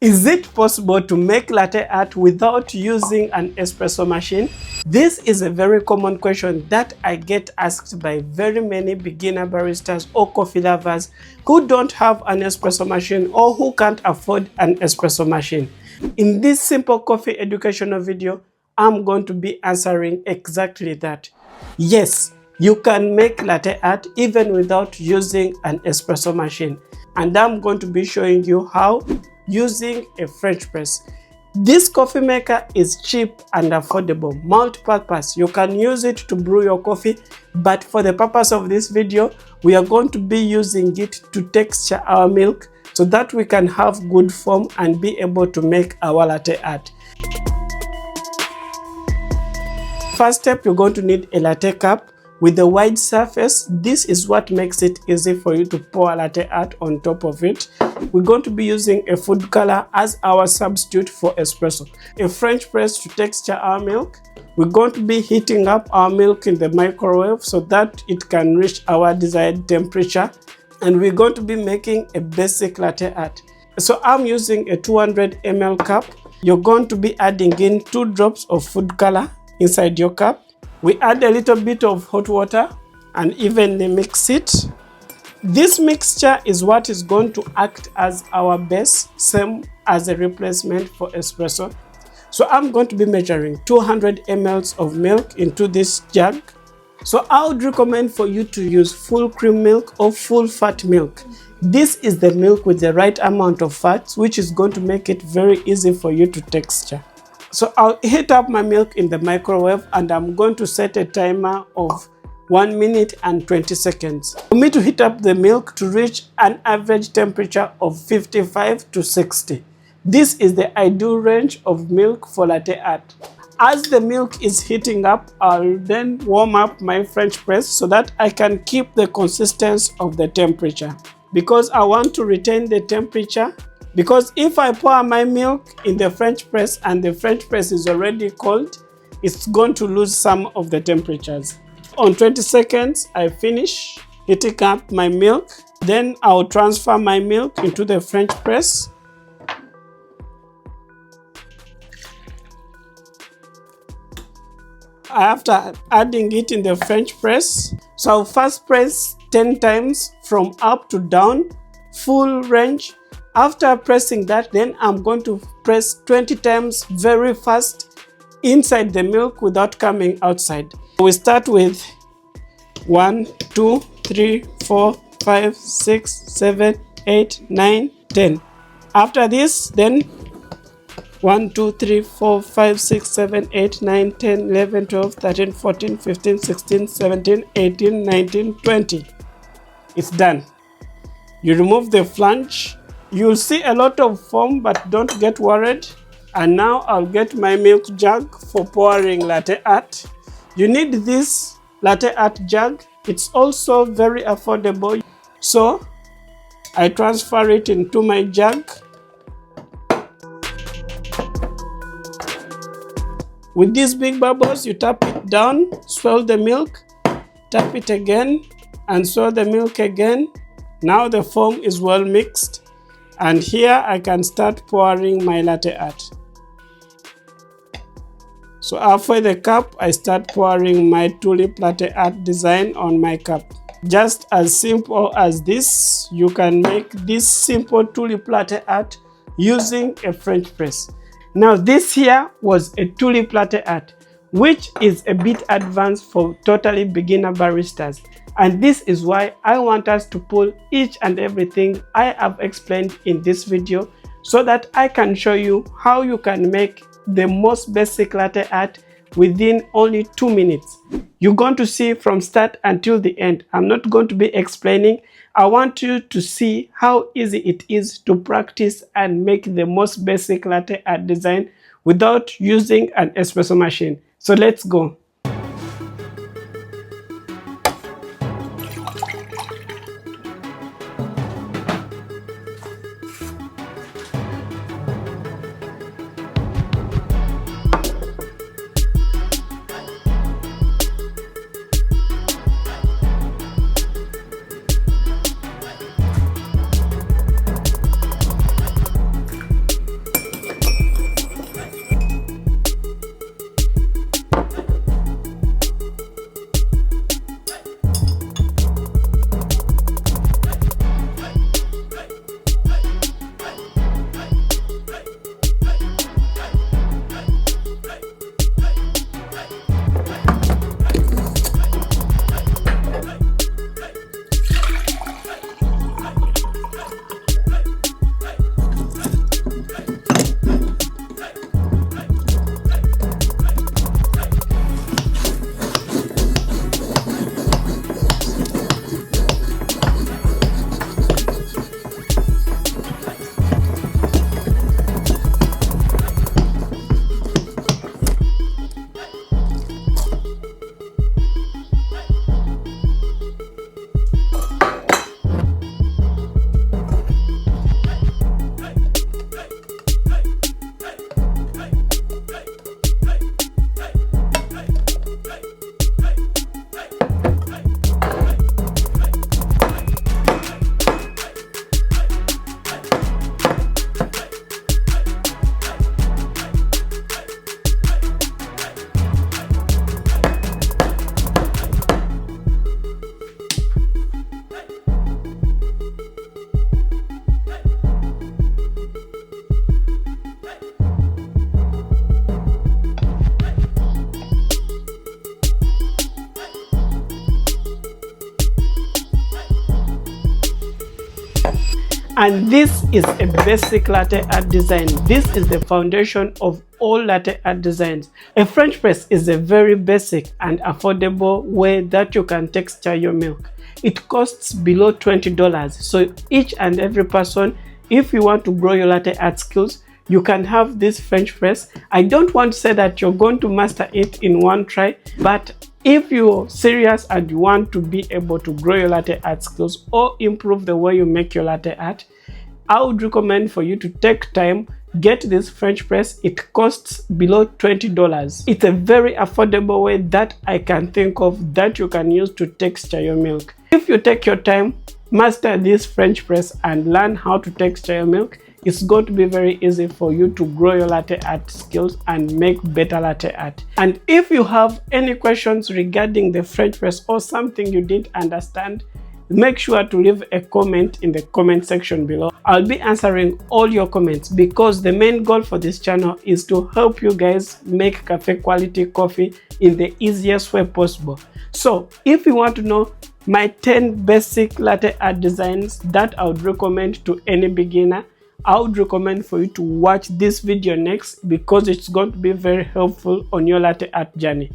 Is it possible to make latte art without using an espresso machine? This is a very common question that I get asked by very many beginner baristas or coffee lovers who don't have an espresso machine or who can't afford an espresso machine. In this simple coffee educational video, I'm going to be answering exactly that. Yes, you can make latte art even without using an espresso machine. And I'm going to be showing you how using a French press. This coffee maker is cheap and affordable, multi-purpose. You can use it to brew your coffee, but for the purpose of this video, we are going to be using it to texture our milk so that we can have good foam and be able to make our latte art. First step, you're going to need a latte cup with a wide surface. This is what makes it easy for you to pour latte art on top of it. We're going to be using a food color as our substitute for espresso. A French press to texture our milk. We're going to be heating up our milk in the microwave so that it can reach our desired temperature. And we're going to be making a basic latte art. So I'm using a 200 ml cup. You're going to be adding in 2 drops of food color inside your cup. We add a little bit of hot water and evenly mix it. This mixture is what is going to act as our base, same as a replacement for espresso. So I'm going to be measuring 200 ml of milk into this jug. So I would recommend for you to use full cream milk or full fat milk. This is the milk with the right amount of fats, which is going to make it very easy for you to texture. So I'll heat up my milk in the microwave and I'm going to set a timer of 1 minute and 20 seconds. For me to heat up the milk to reach an average temperature of 55 to 60. This is the ideal range of milk for latte art. As the milk is heating up, I'll then warm up my French press so that I can keep the consistency of the temperature. Because I want to retain the temperature. Because if I pour my milk in the French press and the French press is already cold, it's going to lose some of the temperatures. On 20 seconds, I finish heating up my milk. Then I'll transfer my milk into the French press. After adding it in the French press, so I'll first press 10 times from up to down, full range. After pressing that, then I'm going to press 20 times very fast inside the milk without coming outside. We start with 1, 2, 3, 4, 5, 6, 7, 8, 9, 10. After this, then 1, 2, 3, 4, 5, 6, 7, 8, 9, 10, 11, 12, 13, 14, 15, 16, 17, 18, 19, 20. It's done. You remove the flange. You'll see a lot of foam, but don't get worried. And now I'll get my milk jug for pouring latte art. You need this latte art jug. It's also very affordable. So I transfer it into my jug. With these big bubbles, you tap it down, swirl the milk, tap it again, and swirl the milk again. Now the foam is well mixed. And here I can start pouring my latte art. So after the cup, I start pouring my Tulip latte art design on my cup. Just as simple as this, you can make this simple Tulip latte art using a French press. Now this here was a Tulip latte art, which is a bit advanced for totally beginner baristas. And this is why I want us to pull each and everything I have explained in this video so that I can show you how you can make the most basic latte art within only 2 minutes. You're going to see from start until the end. I'm not going to be explaining. I want you to see how easy it is to practice and make the most basic latte art design without using an espresso machine. So let's go. And this is a basic latte art design. This is the foundation of all latte art designs. A French press is a very basic and affordable way that you can texture your milk. It costs below $20. So each and every person, if you want to grow your latte art skills, you can have this French press. I don't want to say that you're going to master it in one try, but if you're serious and you want to be able to grow your latte art skills or improve the way you make your latte art, I would recommend for you to take time, get this French press. It costs below $20. It's a very affordable way that I can think of that you can use to texture your milk. If you take your time, master this French press and learn how to texture your milk, it's going to be very easy for you to grow your latte art skills and make better latte art. And if you have any questions regarding the French press or something you didn't understand, make sure to leave a comment in the comment section below. I'll be answering all your comments because the main goal for this channel is to help you guys make cafe quality coffee in the easiest way possible. So if you want to know my 10 basic latte art designs that I would recommend to any beginner, I would recommend for you to watch this video next because it's going to be very helpful on your latte art journey.